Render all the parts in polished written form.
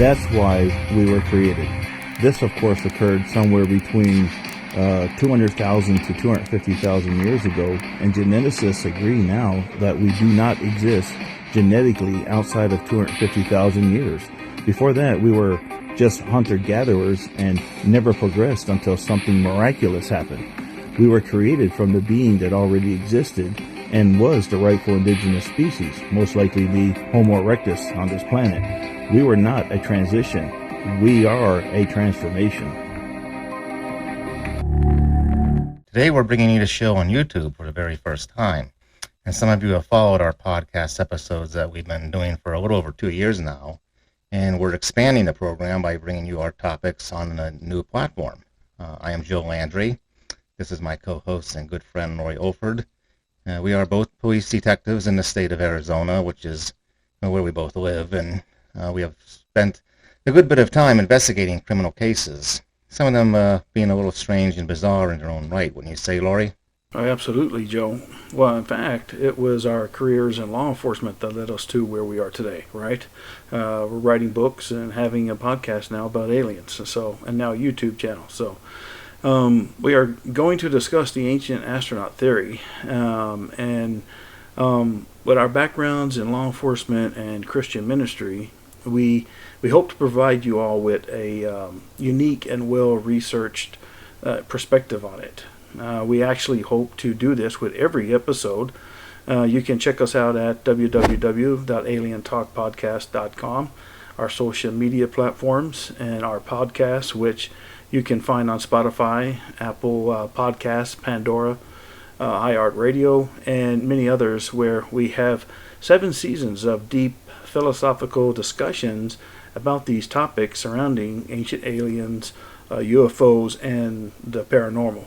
That's why we were created. This, of course, occurred somewhere between 200,000 to 250,000 years ago, and geneticists agree now that we do not exist genetically outside of 250,000 years. Before that, we were just hunter-gatherers and never progressed until something miraculous happened. We were created from the being that already existed and was the rightful indigenous species, most likely the Homo erectus on this planet. We were not a transition. We are a transformation. Today we're bringing you the show on YouTube for the very first time. And some of you have followed our podcast episodes that we've been doing for a little over 2 years now. And we're expanding the program by bringing you our topics on a new platform. I am Joe Landry. This is my co-host and good friend, Roy Oldford. We are both police detectives in the state of Arizona, which is where we both live. And we have spent a good bit of time investigating criminal cases. Some of them being a little strange and bizarre in their own right, wouldn't you say, Laurie? Absolutely, Joe. Well, in fact, it was our careers in law enforcement that led us to where we are today, right? We're writing books and having a podcast now about aliens, and now a YouTube channel. So we are going to discuss the ancient astronaut theory, and with our backgrounds in law enforcement and Christian ministry, we hope to provide you all with a unique and well-researched perspective on it. We actually hope to do this with every episode. You can check us out at www.alientalkpodcast.com, our social media platforms, and our podcasts, which you can find on Spotify, Apple Podcasts, Pandora, iHeartRadio, and many others, where we have 7 seasons of deep philosophical discussions about these topics surrounding ancient aliens, UFOs, and the paranormal.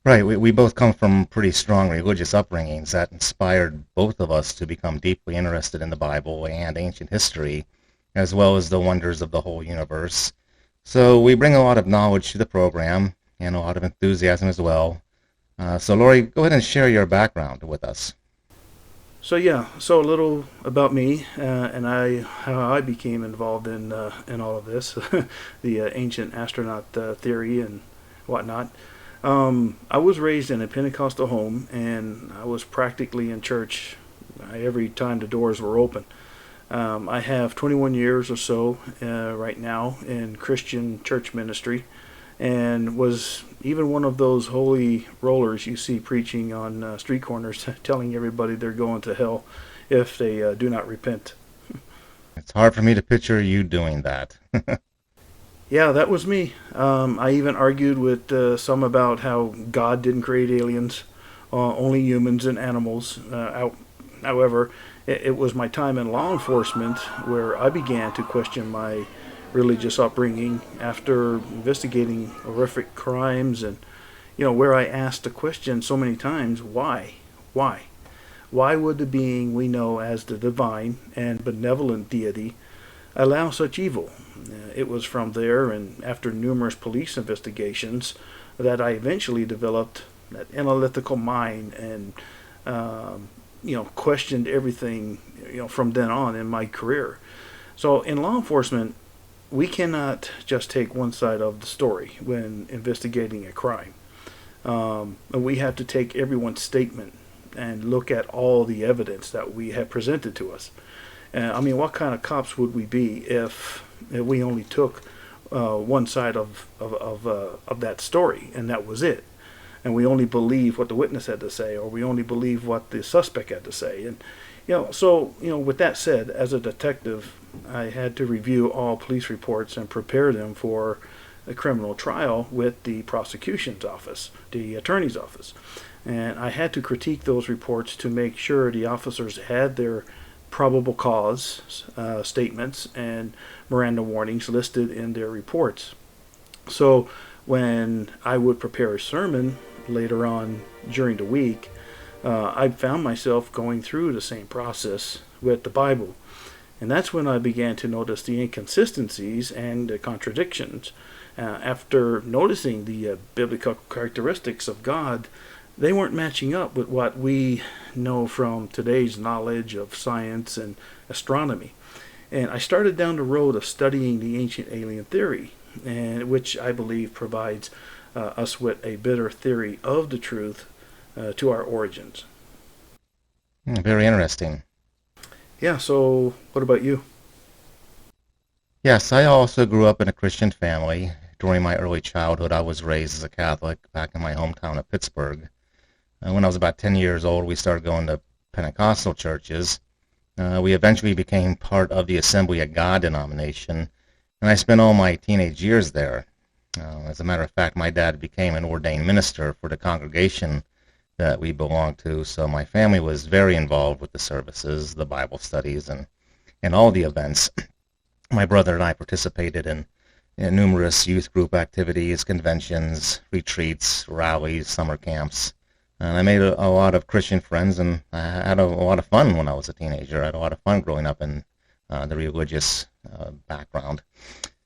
Right, we both come from pretty strong religious upbringings that inspired both of us to become deeply interested in the Bible and ancient history, as well as the wonders of the whole universe. So we bring a lot of knowledge to the program, and a lot of enthusiasm as well. So Laurie, go ahead and share your background with us. So a little about me and how I became involved in all of this, the ancient astronaut theory and whatnot. I was raised in a Pentecostal home, and I was practically in church every time the doors were open. I have 21 years or so right now in Christian church ministry, and was even one of those holy rollers you see preaching on street corners, telling everybody they're going to hell if they do not repent. It's hard for me to picture you doing that. Yeah, that was me. I even argued with some about how God didn't create aliens, only humans and animals. However, it was my time in law enforcement where I began to question my religious upbringing after investigating horrific crimes, and where I asked the question so many times, why would the being we know as the divine and benevolent deity allow such evil? It was from there, and after numerous police investigations, that I eventually developed that analytical mind and questioned everything from then on in my career. So in law enforcement, we cannot just take one side of the story when investigating a crime. We have to take everyone's statement and look at all the evidence that we have presented to us. What kind of cops would we be if we only took one side of that story, and that was it? And we only believe what the witness had to say, or we only believe what the suspect had to say. And with that said, as a detective, I had to review all police reports and prepare them for a criminal trial with the prosecution's office, the attorney's office. And I had to critique those reports to make sure the officers had their probable cause statements and Miranda warnings listed in their reports. So when I would prepare a sermon later on during the week, I found myself going through the same process with the Bible. And that's when I began to notice the inconsistencies and the contradictions. After noticing the biblical characteristics of God, they weren't matching up with what we know from today's knowledge of science and astronomy. And I started down the road of studying the ancient alien theory, and which I believe provides us with a better theory of the truth to our origins. Very interesting. Yeah, so what about you? Yes, I also grew up in a Christian family. During my early childhood, I was raised as a Catholic back in my hometown of Pittsburgh. When I was about 10 years old, we started going to Pentecostal churches. We eventually became part of the Assembly of God denomination, and I spent all my teenage years there. As a matter of fact, my dad became an ordained minister for the congregation that we belonged to, so my family was very involved with the services, the Bible studies, and all the events. My brother and I participated in numerous youth group activities, conventions, retreats, rallies, summer camps. And I made a lot of Christian friends, and I had a lot of fun when I was a teenager. I had a lot of fun growing up in the religious background.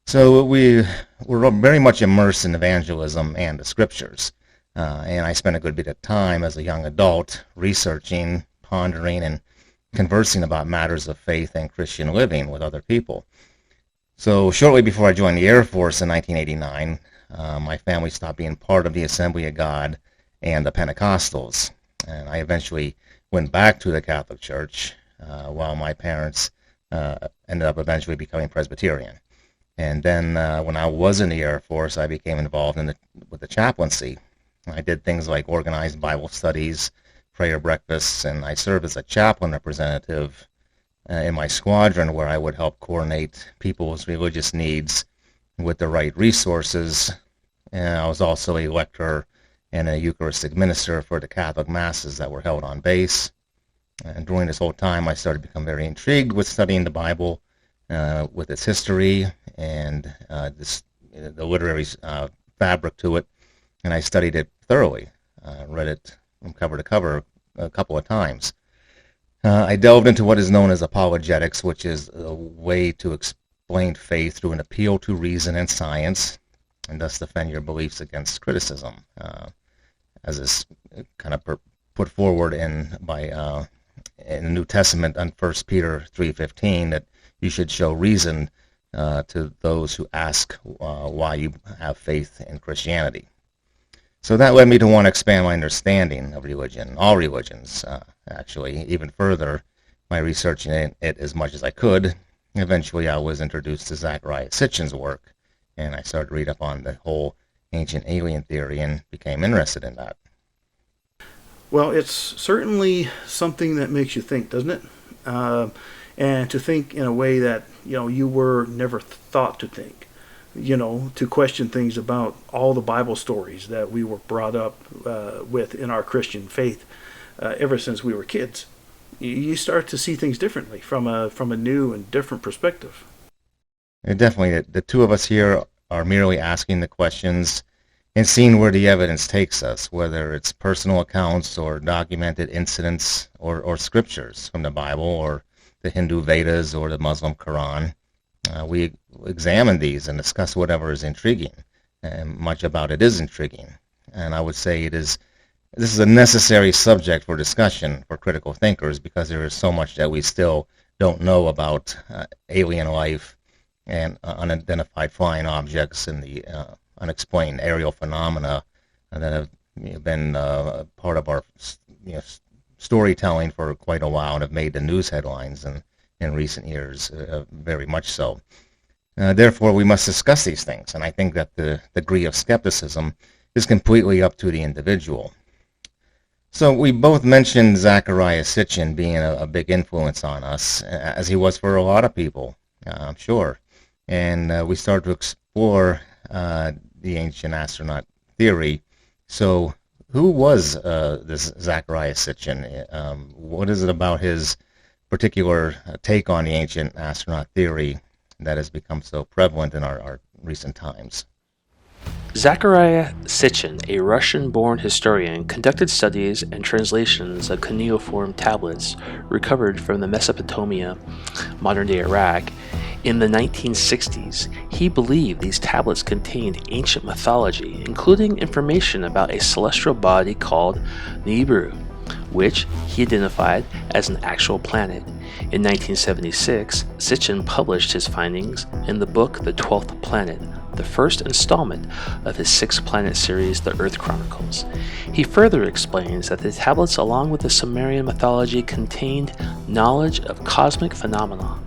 So we were very much immersed in evangelism and the scriptures. And I spent a good bit of time as a young adult researching, pondering, and conversing about matters of faith and Christian living with other people. So shortly before I joined the Air Force in 1989, my family stopped being part of the Assembly of God and the Pentecostals. And I eventually went back to the Catholic Church while my parents ended up eventually becoming Presbyterian. And then when I was in the Air Force, I became involved with the chaplaincy. I did things like organized Bible studies, prayer breakfasts, and I served as a chaplain representative in my squadron, where I would help coordinate people's religious needs with the right resources. And I was also a lecturer and a Eucharistic minister for the Catholic masses that were held on base. And during this whole time, I started to become very intrigued with studying the Bible, with its history and the literary fabric to it. And I studied it thoroughly, read it from cover to cover a couple of times. I delved into what is known as apologetics, which is a way to explain faith through an appeal to reason and science, and thus defend your beliefs against criticism, as is kind of put forward in the New Testament on 1 Peter 3:15, that you should show reason to those who ask why you have faith in Christianity. So that led me to want to expand my understanding of religion, all religions, actually, even further by researching it as much as I could. Eventually, I was introduced to Zecharia Sitchin's work, and I started to read up on the whole ancient alien theory and became interested in that. Well, it's certainly something that makes you think, doesn't it? And to think in a way that, you were never thought to think. To question things about all the Bible stories that we were brought up with in our Christian faith ever since we were kids. You start to see things differently from a new and different perspective. And definitely, the two of us here are merely asking the questions and seeing where the evidence takes us, whether it's personal accounts or documented incidents or scriptures from the Bible or the Hindu Vedas or the Muslim Quran. We examine these and discuss whatever is intriguing, and much about it is intriguing. And I would say this is a necessary subject for discussion for critical thinkers, because there is so much that we still don't know about alien life and unidentified flying objects and the unexplained aerial phenomena that have been part of our storytelling for quite a while and have made the news headlines in recent years, very much so. Therefore, we must discuss these things, and I think that the degree of skepticism is completely up to the individual. So we both mentioned Zecharia Sitchin being a big influence on us, as he was for a lot of people, I'm sure. And we started to explore the ancient astronaut theory. So who was this Zecharia Sitchin? What is it about his particular take on the ancient astronaut theory that has become so prevalent in our recent times? Zecharia Sitchin, a Russian-born historian, conducted studies and translations of cuneiform tablets recovered from the Mesopotamia, modern-day Iraq, in the 1960s. He believed these tablets contained ancient mythology, including information about a celestial body called Nibiru, which he identified as an actual planet. In 1976, Sitchin published his findings in the book The 12th Planet, the first installment of his 6-planet series, The Earth Chronicles. He further explains that the tablets, along with the Sumerian mythology, contained knowledge of cosmic phenomena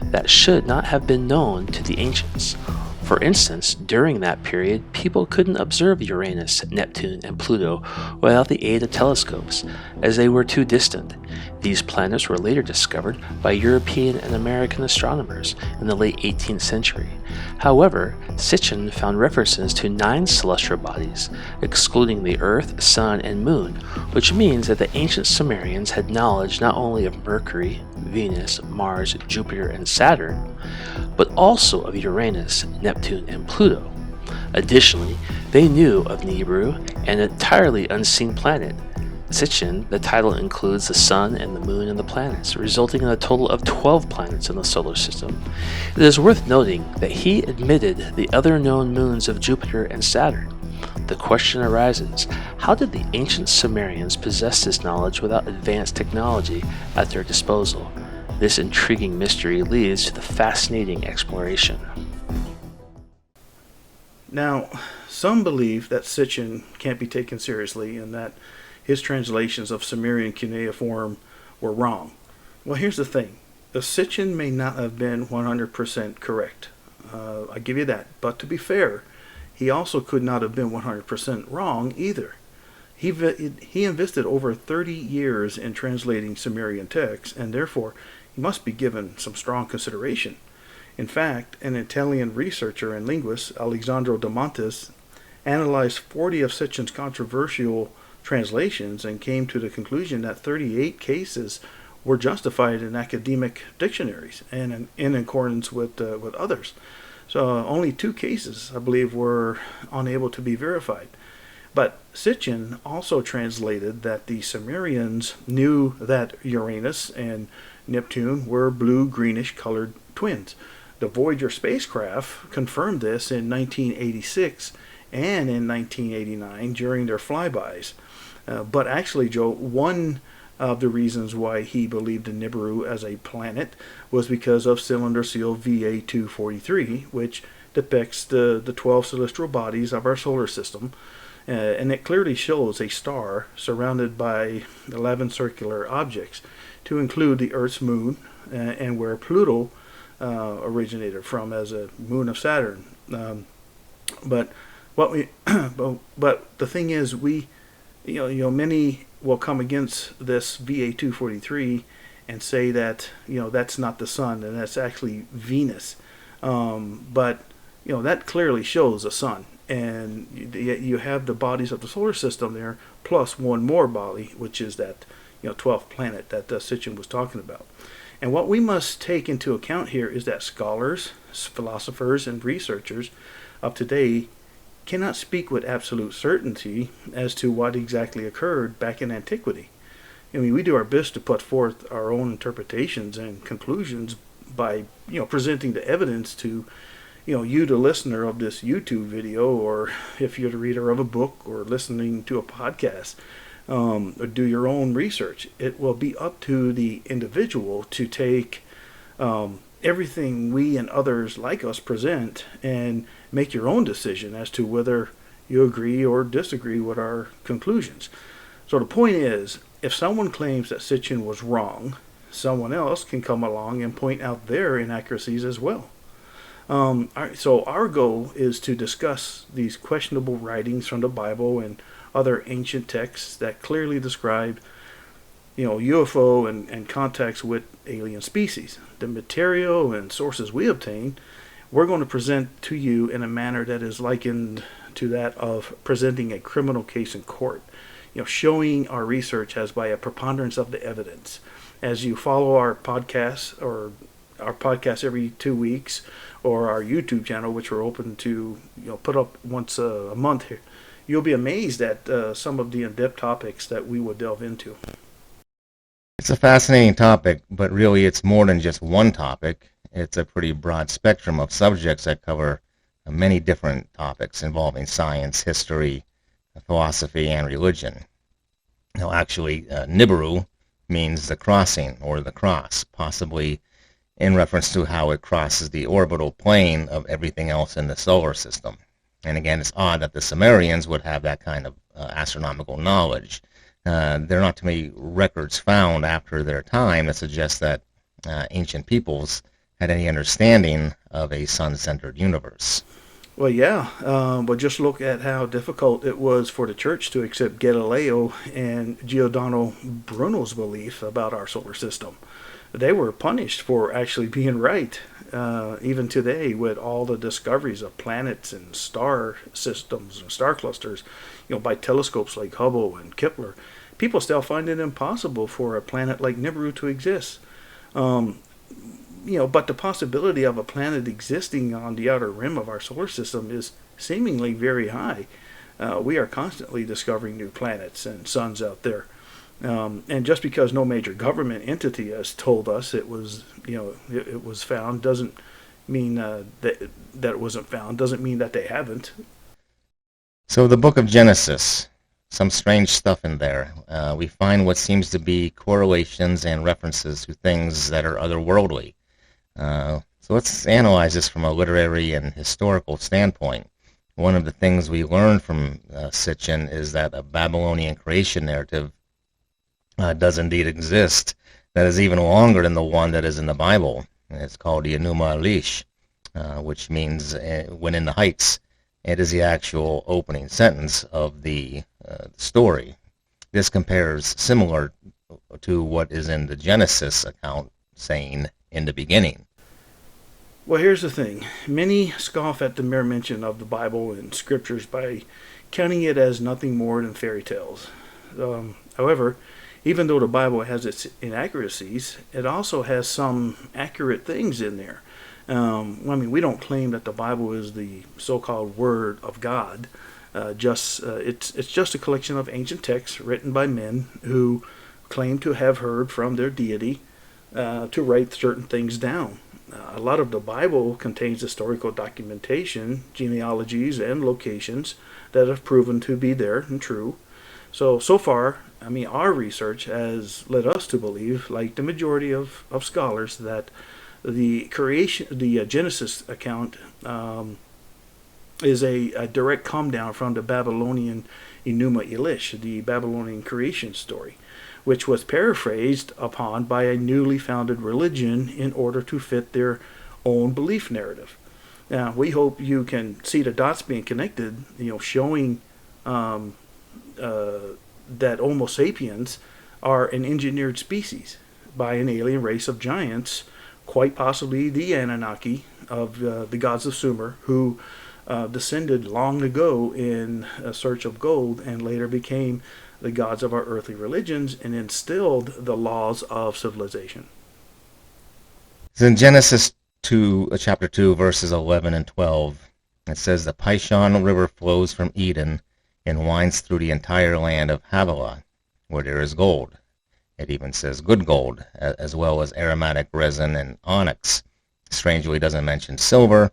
that should not have been known to the ancients. For instance, during that period, people couldn't observe Uranus, Neptune, and Pluto without the aid of telescopes, as they were too distant. These planets were later discovered by European and American astronomers in the late 18th century. However, Sitchin found references to 9 celestial bodies, excluding the Earth, Sun, and Moon, which means that the ancient Sumerians had knowledge not only of Mercury, Venus, Mars, Jupiter, and Saturn, but also of Uranus, Neptune, and Pluto. Additionally, they knew of Nibiru, an entirely unseen planet. Sitchin, the title includes the Sun and the Moon and the planets, resulting in a total of 12 planets in the solar system. It is worth noting that he admitted the other known moons of Jupiter and Saturn. The question arises, how did the ancient Sumerians possess this knowledge without advanced technology at their disposal? This intriguing mystery leads to the fascinating exploration. Now, some believe that Sitchin can't be taken seriously and that his translations of Sumerian cuneiform were wrong. Well, here's the thing. The Sitchin may not have been 100% correct. I give you that. But to be fair, he also could not have been 100% wrong either. He invested over 30 years in translating Sumerian texts, and therefore he must be given some strong consideration. In fact, an Italian researcher and linguist, Alessandro De Montis, analyzed 40 of Sitchin's controversial translations and came to the conclusion that 38 cases were justified in academic dictionaries and in accordance with others. So only 2 cases, I believe, were unable to be verified. But Sitchin also translated that the Sumerians knew that Uranus and Neptune were blue-greenish colored twins. The Voyager spacecraft confirmed this in 1986 and in 1989 during their flybys. But actually, Joe, one of the reasons why he believed in Nibiru as a planet was because of cylinder seal VA243, which depicts the 12 celestial bodies of our solar system. And it clearly shows a star surrounded by 11 circular objects, to include the Earth's moon and where Pluto originated from as a moon of Saturn. But the thing is, many will come against this VA243 and say that that's not the sun and that's actually Venus. But that clearly shows a sun. And you have the bodies of the solar system there, plus one more body, which is that 12th planet that Sitchin was talking about. And what we must take into account here is that scholars, philosophers, and researchers of today cannot speak with absolute certainty as to what exactly occurred back in antiquity. I mean, we do our best to put forth our own interpretations and conclusions by presenting the evidence to you, the listener of this YouTube video, or if you're the reader of a book or listening to a podcast, or do your own research. It will be up to the individual to take everything we and others like us present and make your own decision as to whether you agree or disagree with our conclusions. So the point is, if someone claims that Sitchin was wrong, someone else can come along and point out their inaccuracies as well. So our goal is to discuss these questionable writings from the Bible and other ancient texts that clearly describe, UFO and contacts with alien species. The material and sources we obtain, we're going to present to you in a manner that is likened to that of presenting a criminal case in court. Showing our research as by a preponderance of the evidence. As you follow our podcast, or our podcast every 2 weeks, or our YouTube channel, which we're open to put up once a month here, you'll be amazed at some of the in-depth topics that we will delve into. It's a fascinating topic, but really it's more than just one topic. It's a pretty broad spectrum of subjects that cover many different topics involving science, history, philosophy, and religion. Actually, Nibiru means the crossing or the cross, possibly in reference to how it crosses the orbital plane of everything else in the solar system. And again, it's odd that the Sumerians would have that kind of astronomical knowledge. There are not too many records found after their time that suggest that ancient peoples had any understanding of a sun-centered universe. Well, yeah, but just look at how difficult it was for the church to accept Galileo and Giordano Bruno's belief about our solar system. They were punished for actually being right. Even today, with all the discoveries of planets and star systems and star clusters, by telescopes like Hubble and Kepler, people still find it impossible for a planet like Nibiru to exist. But the possibility of a planet existing on the outer rim of our solar system is seemingly very high. We are constantly discovering new planets and suns out there. And just because no major government entity has told us it was found doesn't mean that it wasn't found. Doesn't mean that they haven't. So the book of Genesis, some strange stuff in there. We find what seems to be correlations and references to things that are otherworldly. So let's analyze this from a literary and historical standpoint. One of the things we learned from Sitchin is that a Babylonian creation narrative does indeed exist that is even longer than the one that is in the Bible. It's called the Enuma Elish, which means when in the heights. It is the actual opening sentence of the story. This compares similar to what is in the Genesis account saying in the beginning. Well, here's the thing. Many scoff at the mere mention of the Bible and scriptures by counting it as nothing more than fairy tales. However, even though the Bible has its inaccuracies, it also has some accurate things in there. We don't claim that the Bible is the so-called Word of God. It's just a collection of ancient texts written by men who claim to have heard from their deity to write certain things down. A lot of the Bible contains historical documentation, genealogies, and locations that have proven to be there and true. So far, our research has led us to believe, like the majority of scholars, that the Genesis account is a direct come down from the Babylonian Enuma Elish, the Babylonian creation story, which was paraphrased upon by a newly founded religion in order to fit their own belief narrative. Now, we hope you can see the dots being connected, showing that Homo sapiens are an engineered species by an alien race of giants, quite possibly the Anunnaki of the gods of Sumer, who descended long ago in a search of gold and later became the gods of our earthly religions and instilled the laws of civilization. In Genesis 2, chapter 2, verses 11 and 12, it says, "The Pishon River flows from Eden and winds through the entire land of Havilah, where there is gold." It even says good gold, as well as aromatic resin and onyx. Strangely, it doesn't mention silver.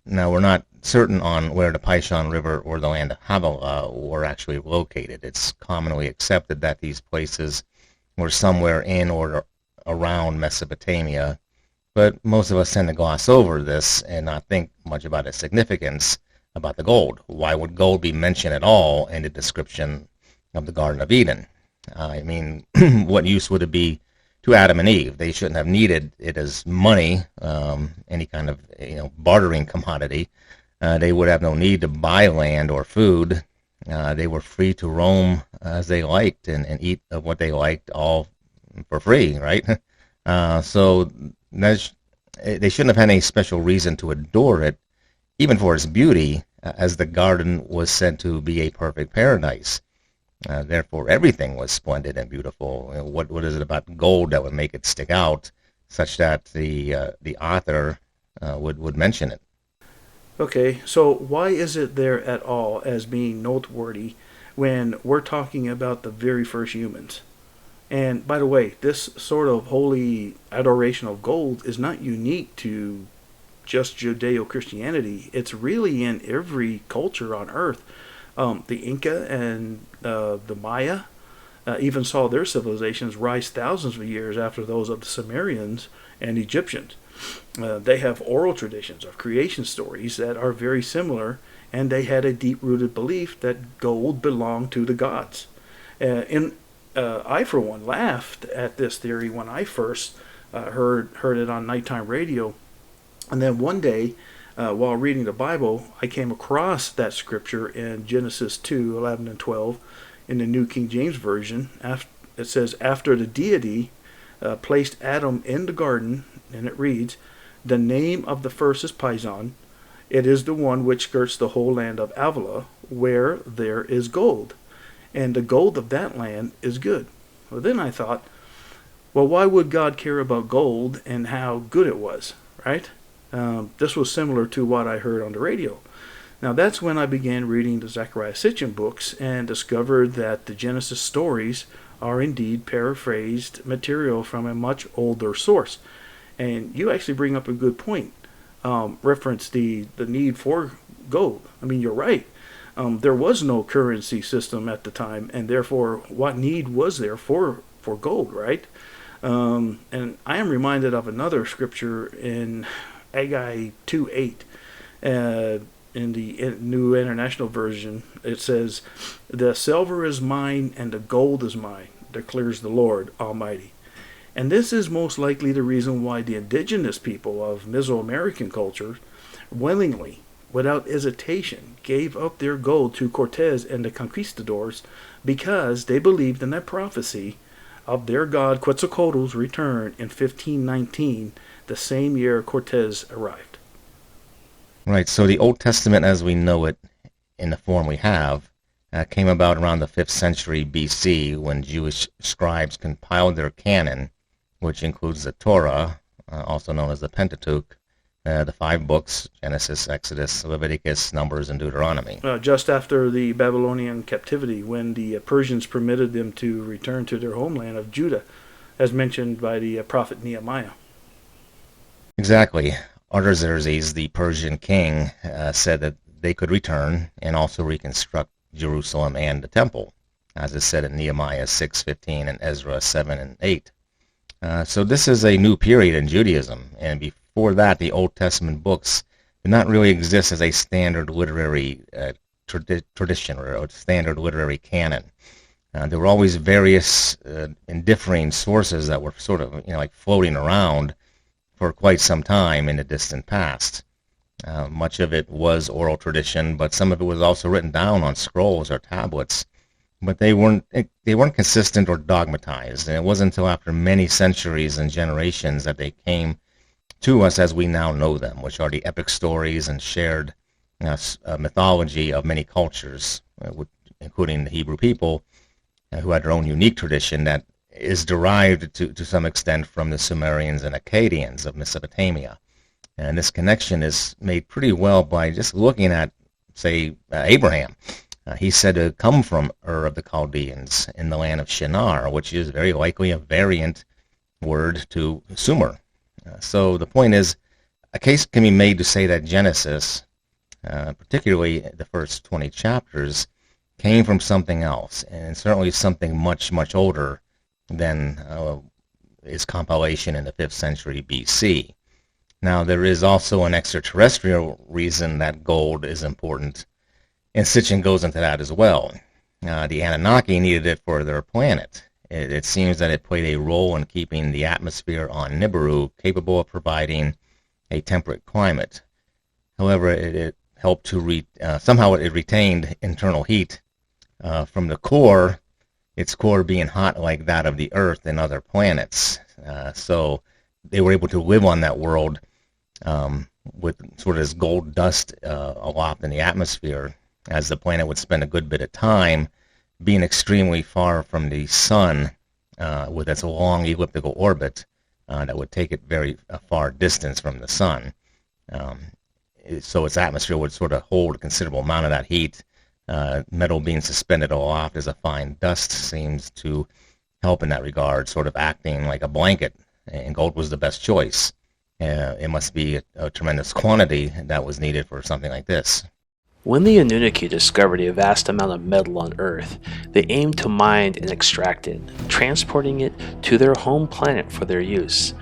Now, we're not certain on where the Pishon River or the land of Havilah were actually located. It's commonly accepted that these places were somewhere in or around Mesopotamia, but most of us tend to gloss over this and not think much about its significance about the gold. Why would gold be mentioned at all in the description of the Garden of Eden? What use would it be to Adam and Eve? They shouldn't have needed it as money, any kind of bartering commodity. They would have no need to buy land or food. They were free to roam as they liked and eat of what they liked, all for free, right? So they shouldn't have had any special reason to adore it, even for its beauty, as the garden was said to be a perfect paradise. Therefore, everything was splendid and beautiful. What is it about gold that would make it stick out, such that the author would mention it? Okay, so why is it there at all as being noteworthy when we're talking about the very first humans? And by the way, this sort of holy adoration of gold is not unique to just Judeo-Christianity. It's really in every culture on earth. The Inca and the Maya even saw their civilizations rise thousands of years after those of the Sumerians and Egyptians. They have oral traditions of creation stories that are very similar, and they had a deep-rooted belief that gold belonged to the gods. I, for one, laughed at this theory when I first heard it on nighttime radio. And then one day, while reading the Bible, I came across that scripture in Genesis 2:11 and 12 in the New King James Version. It says, after the deity placed Adam in the garden, and it reads, the name of the first is Pison. It is the one which skirts the whole land of Avila, where there is gold. And the gold of that land is good. Well, then I thought, well, why would God care about gold and how good it was, right? This was similar to what I heard on the radio. Now, that's when I began reading the Zecharia Sitchin books and discovered that the Genesis stories are indeed paraphrased material from a much older source. And you actually bring up a good point. Reference the need for gold. I mean, you're right. There was no currency system at the time, and therefore, what need was there for gold, right? And I am reminded of another scripture in Haggai 2:8. In the New International Version, it says, the silver is mine and the gold is mine, declares the Lord Almighty. And this is most likely the reason why the indigenous people of Mesoamerican culture willingly, without hesitation, gave up their gold to Cortez and the conquistadors, because they believed in that prophecy of their god Quetzalcoatl's return in 1519, the same year Cortez arrived. Right, so the Old Testament as we know it, in the form we have, came about around the 5th century BC when Jewish scribes compiled their canon, which includes the Torah, also known as the Pentateuch, the 5 books, Genesis, Exodus, Leviticus, Numbers, and Deuteronomy. Just after the Babylonian captivity, when the Persians permitted them to return to their homeland of Judah, as mentioned by the prophet Nehemiah. Exactly. Artaxerxes, the Persian king, said that they could return and also reconstruct Jerusalem and the temple, as is said in Nehemiah 6:15 and Ezra 7 and 8. So this is a new period in Judaism, and before that, the Old Testament books did not really exist as a standard literary tradition or a standard literary canon. There were always various and differing sources that were sort of, like floating around for quite some time in the distant past. Much of it was oral tradition, but some of it was also written down on scrolls or tablets. But they weren't consistent or dogmatized, and it wasn't until after many centuries and generations that they came to us as we now know them, which are the epic stories and shared mythology of many cultures, including the Hebrew people, who had their own unique tradition that is derived to some extent from the Sumerians and Akkadians of Mesopotamia. And this connection is made pretty well by just looking at, say, Abraham. He's said to come from Ur of the Chaldeans in the land of Shinar, which is very likely a variant word to Sumer. So the point is, a case can be made to say that Genesis, particularly the first 20 chapters, came from something else, and certainly something much, much older than its compilation in the 5th century BC. Now, there is also an extraterrestrial reason that gold is important, and Sitchin goes into that as well. The Anunnaki needed it for their planet. It seems that it played a role in keeping the atmosphere on Nibiru capable of providing a temperate climate. However, it helped to somehow it retained internal heat from the core, its core being hot like that of the Earth and other planets. So they were able to live on that world with sort of this gold dust aloft in the atmosphere, as the planet would spend a good bit of time being extremely far from the sun with its long elliptical orbit that would take it very far distance from the sun. So its atmosphere would sort of hold a considerable amount of that heat. Metal being suspended aloft as a fine dust seems to help in that regard, sort of acting like a blanket, and gold was the best choice. It must be a tremendous quantity that was needed for something like this. When the Anunnaki discovered a vast amount of metal on Earth, they aimed to mine and extract it, transporting it to their home planet for their use.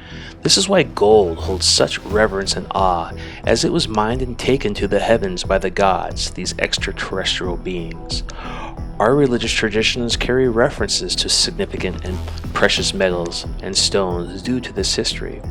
This is why gold holds such reverence and awe, as it was mined and taken to the heavens by the gods, these extraterrestrial beings. Our religious traditions carry references to significant and precious metals and stones due to this history.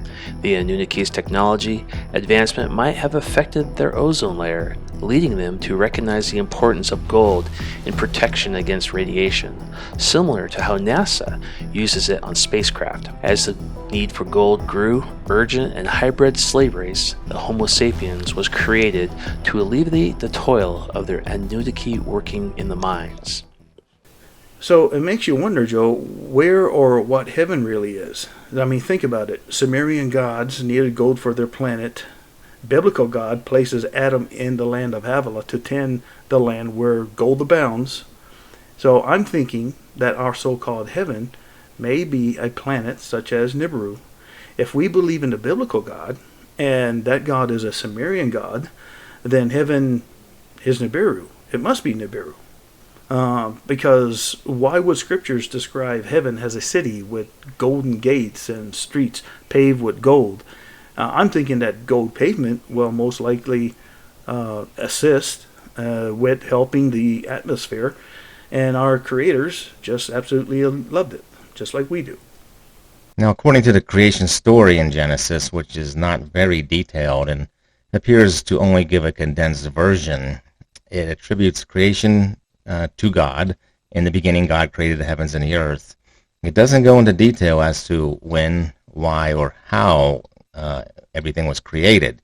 The Anunnaki's technology advancement might have affected their ozone layer, leading them to recognize the importance of gold in protection against radiation, similar to how NASA uses it on spacecraft. As the need for gold grew, urgent and hybrid slave race, the Homo sapiens, was created to alleviate the toil of their Anunnaki working in the mines. So it makes you wonder, Joe, where or what heaven really is. I mean, think about it. Sumerian gods needed gold for their planet. Biblical God places Adam in the land of Havilah to tend the land where gold abounds. So I'm thinking that our so-called heaven may be a planet such as Nibiru. If we believe in the biblical God, and that God is a Sumerian God, then heaven is Nibiru. It must be Nibiru. Because why would scriptures describe heaven as a city with golden gates and streets paved with gold? I'm thinking that gold pavement will most likely assist with helping the atmosphere, and our creators just absolutely loved it, just like we do. Now, according to the creation story in Genesis, which is not very detailed and appears to only give a condensed version, it attributes creation to God. In the beginning, God created the heavens and the earth. It doesn't go into detail as to when, why, or how everything was created.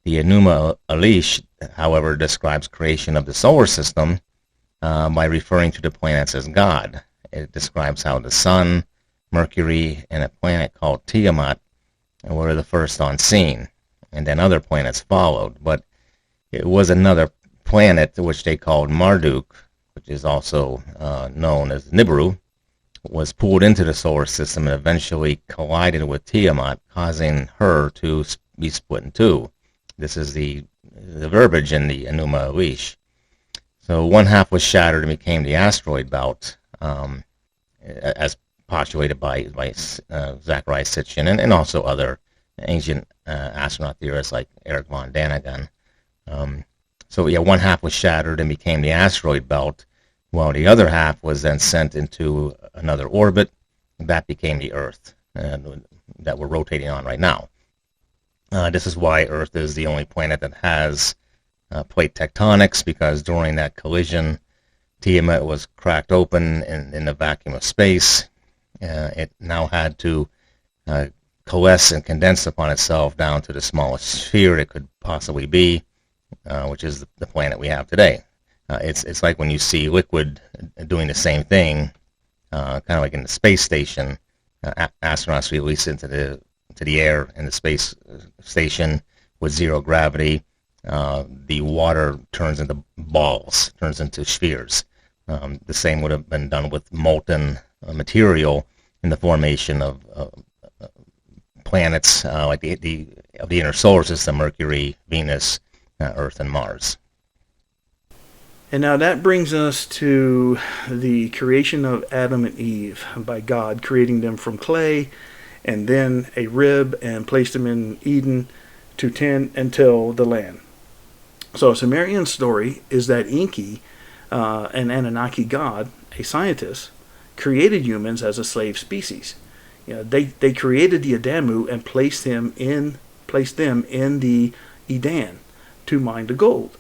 The Enuma Elish, however, describes creation of the solar system by referring to the planets as God. It describes how the Sun, Mercury, and a planet called Tiamat were the first on scene, and then other planets followed. But it was another planet which they called Marduk, which is also known as Nibiru, was pulled into the solar system and eventually collided with Tiamat, causing her to be split in two. This is the verbiage in the Enuma Elish. So one half was shattered and became the asteroid belt, as postulated by Zecharia Sitchin and also other ancient astronaut theorists like Eric von Daniken. So yeah, one half was shattered and became the asteroid belt, while the other half was then sent into another orbit. That became the Earth that we're rotating on right now. This is why Earth is the only planet that has plate tectonics, because during that collision, Tiamat was cracked open in the vacuum of space. It now had to coalesce and condense upon itself down to the smallest sphere it could possibly be, which is the planet we have today. It's like when you see liquid doing the same thing, kind of like in the space station. Astronauts release into the air in the space station with zero gravity. The water turns into balls, turns into spheres. The same would have been done with molten material in the formation of planets like the inner solar system: Mercury, Venus, Earth, and Mars. And now that brings us to the creation of Adam and Eve by God, creating them from clay and then a rib, and placed them in Eden to tend and till the land. So a Sumerian story is that Enki, an Anunnaki god, a scientist, created humans as a slave species. They created the Adamu and placed them in the Eden to mine the gold,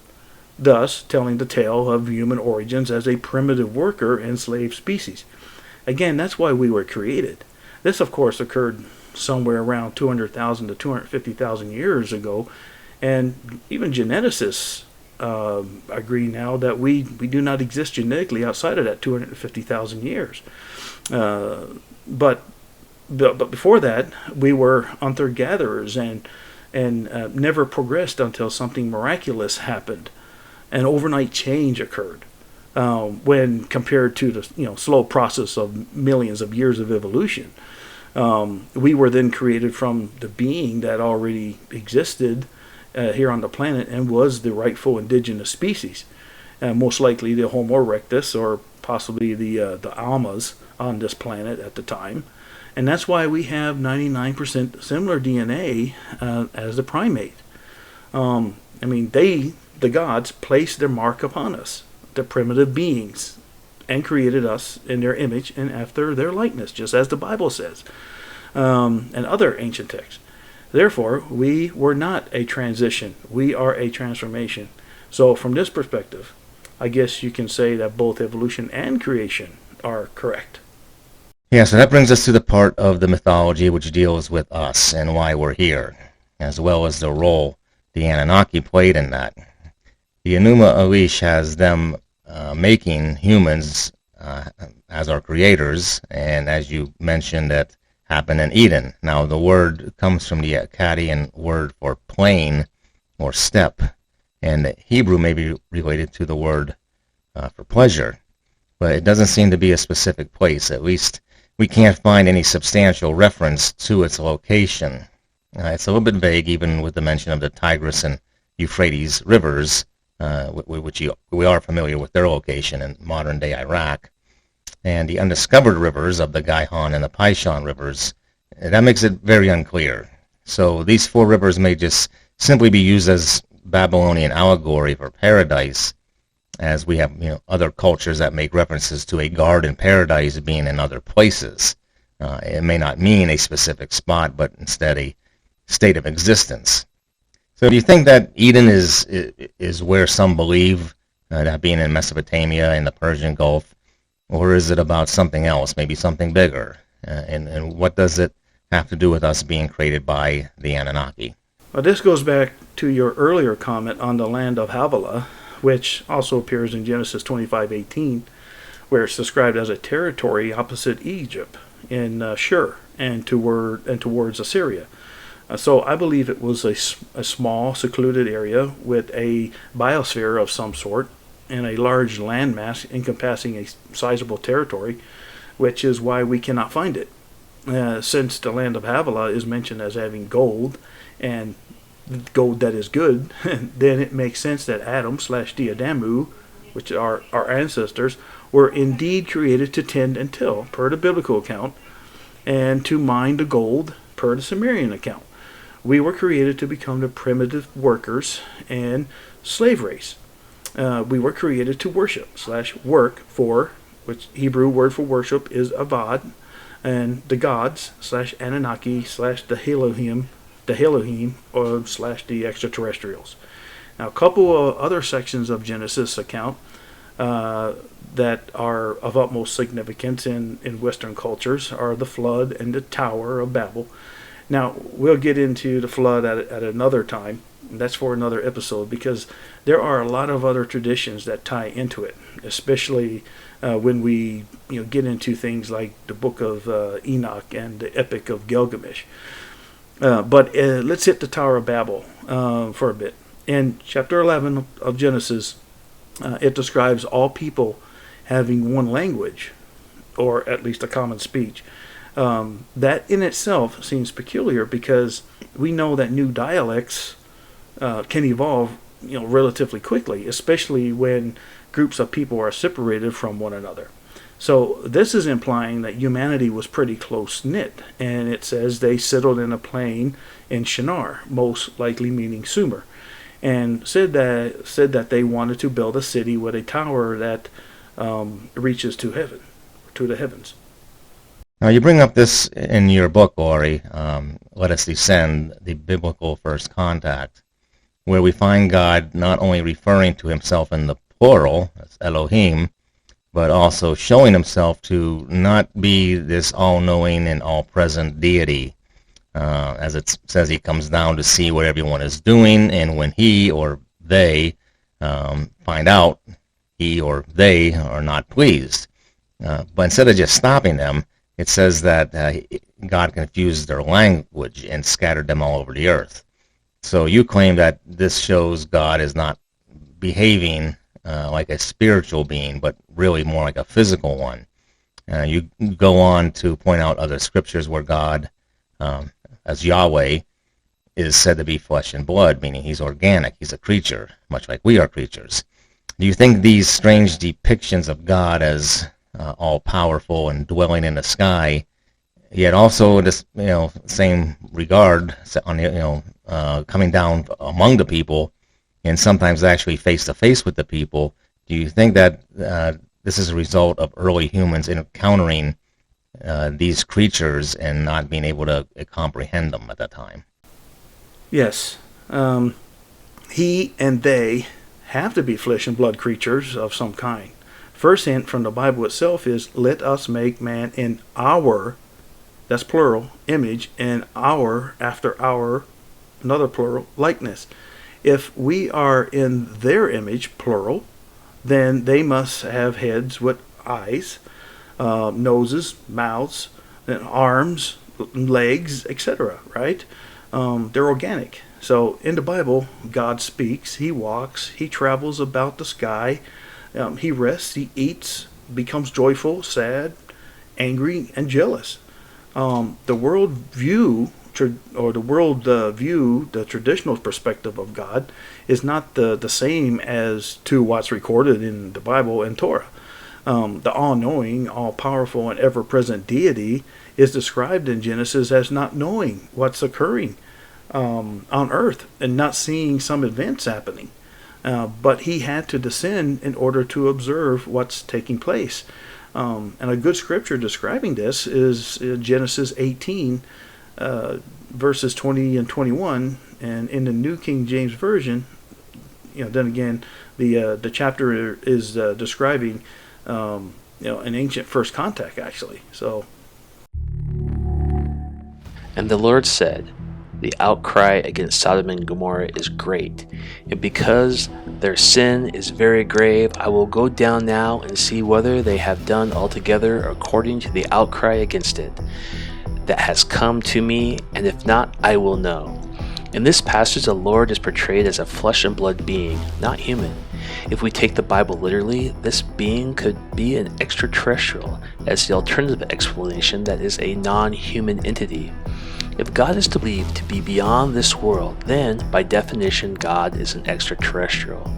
thus telling the tale of human origins as a primitive worker and slave species. Again, that's why we were created. This, of course, occurred somewhere around 200,000 to 250,000 years ago, and even geneticists agree now that we do not exist genetically outside of that 250,000 years. But before that, we were hunter-gatherers and never progressed until something miraculous happened. An overnight change occurred when compared to the slow process of millions of years of evolution. We were then created from the being that already existed here on the planet and was the rightful indigenous species. Most likely the Homo erectus, or possibly the Almas on this planet at the time. And that's why we have 99% similar DNA as the primate. The gods placed their mark upon us, the primitive beings, and created us in their image and after their likeness, just as the Bible says, and other ancient texts. Therefore, we were not a transition. We are a transformation. So from this perspective, I guess you can say that both evolution and creation are correct. Yeah, so that brings us to the part of the mythology which deals with us and why we're here, as well as the role the Anunnaki played in that. The Enuma Elish has them making humans as our creators, and as you mentioned, that happened in Eden. Now, the word comes from the Akkadian word for plain or step, and Hebrew may be related to the word for pleasure, but it doesn't seem to be a specific place. At least we can't find any substantial reference to its location. It's a little bit vague, even with the mention of the Tigris and Euphrates rivers, which we are familiar with their location in modern-day Iraq, and the undiscovered rivers of the Gihon and the Pishon rivers. That makes it very unclear. So these four rivers may just simply be used as Babylonian allegory for paradise, as we have other cultures that make references to a garden paradise being in other places. It may not mean a specific spot, but instead a state of existence. So do you think that Eden is where some believe, that being in Mesopotamia and the Persian Gulf, or is it about something else, maybe something bigger? And what does it have to do with us being created by the Anunnaki? Well, this goes back to your earlier comment on the land of Havilah, which also appears in Genesis 25:18, where it's described as a territory opposite Egypt in Shur and towards Assyria. So I believe it was a small, secluded area with a biosphere of some sort and a large landmass encompassing a sizable territory, which is why we cannot find it. Since the land of Havilah is mentioned as having gold, and gold that is good, then it makes sense that Adam/the-Adamu, which are our ancestors, were indeed created to tend and till, per the biblical account, and to mine the gold, per the Sumerian account. We were created to become the primitive workers and slave race. We were created to worship/work for, which Hebrew word for worship is avad, and the gods/Anunnaki/the Elohim or /the extraterrestrials. Now, a couple of other sections of Genesis account that are of utmost significance in Western cultures are the flood and the Tower of Babel. Now, we'll get into the flood at another time. That's for another episode, because there are a lot of other traditions that tie into it, especially when we get into things like the Book of Enoch and the Epic of Gilgamesh. But let's hit the Tower of Babel for a bit. In chapter 11 of Genesis, it describes all people having one language, or at least a common speech. That in itself seems peculiar, because we know that new dialects can evolve relatively quickly, especially when groups of people are separated from one another. So this is implying that humanity was pretty close-knit, and it says they settled in a plain in Shinar, most likely meaning Sumer, and said that they wanted to build a city with a tower that reaches to heaven, to the heavens. Now, you bring up this in your book, Ori, Let Us Descend, the Biblical First Contact, where we find God not only referring to himself in the plural, as Elohim, but also showing himself to not be this all-knowing and all-present deity. As it says, he comes down to see what everyone is doing, and when he or they find out, he or they are not pleased. But instead of just stopping them, it says that God confused their language and scattered them all over the earth. So you claim that this shows God is not behaving like a spiritual being, but really more like a physical one. You go on to point out other scriptures where God, as Yahweh, is said to be flesh and blood, meaning he's organic, he's a creature, much like we are creatures. Do you think these strange depictions of God as all-powerful and dwelling in the sky, yet also this, same regard on coming down among the people, and sometimes actually face-to-face with the people, do you think that this is a result of early humans encountering these creatures and not being able to comprehend them at that time? Yes. He and they have to be flesh and blood creatures of some kind. First hint from the Bible itself is, let us make man in our, that's plural, image, and our, after our, another plural, likeness. If we are in their image, plural, then they must have heads with eyes, noses, mouths, and arms, legs, etc., right? They're organic. So in the Bible, God speaks, he walks, he travels about the sky, he rests, he eats, becomes joyful, sad, angry, and jealous. The world view, the traditional perspective of God is not the same as to what's recorded in the Bible and Torah. The all-knowing, all-powerful, and ever-present deity is described in Genesis as not knowing what's occurring on earth and not seeing some events happening. But he had to descend in order to observe what's taking place. And a good scripture describing this is Genesis 18, verses 20 and 21. And in the New King James Version, then again, the chapter is describing an ancient first contact, actually. So, And the Lord said, the outcry against Sodom and Gomorrah is great, and because their sin is very grave, I will go down now and see whether they have done altogether according to the outcry against it that has come to me, and if not, I will know. In this passage, the Lord is portrayed as a flesh and blood being, not human. If we take the Bible literally, this being could be an extraterrestrial, as the alternative explanation that is a non-human entity. If God is believed to be beyond this world, then, by definition, God is an extraterrestrial.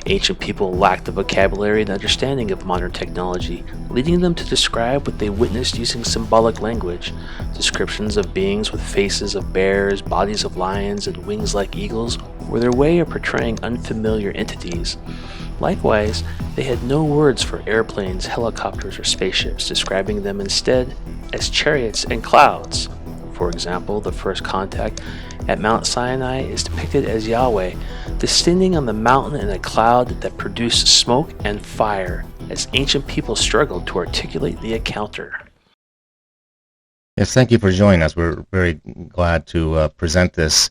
Ancient people lacked the vocabulary and understanding of modern technology, leading them to describe what they witnessed using symbolic language. Descriptions of beings with faces of bears, bodies of lions, and wings like eagles were their way of portraying unfamiliar entities. Likewise, they had no words for airplanes, helicopters, or spaceships, describing them instead as chariots and clouds. For example, the first contact at Mount Sinai is depicted as Yahweh descending on the mountain in a cloud that produced smoke and fire, as ancient people struggled to articulate the encounter. Yes, thank you for joining us. We're very glad to present this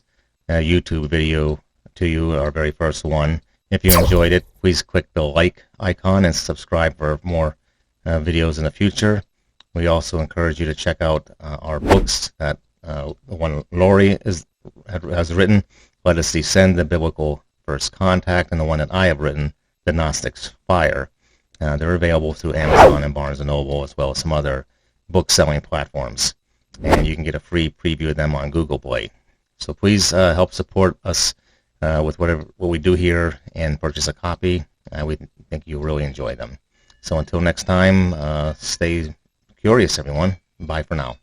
YouTube video to you, our very first one. If you enjoyed it, please click the like icon and subscribe for more videos in the future. We also encourage you to check out our books that the one Lori has written, Let Us Descend, the Biblical First Contact, and the one that I have written, The Gnostics Fire. They're available through Amazon and Barnes & Noble, as well as some other book-selling platforms. And you can get a free preview of them on Google Play. So please help support us with what we do here and purchase a copy. We think you'll really enjoy them. So until next time, stay curious, everyone. Bye for now.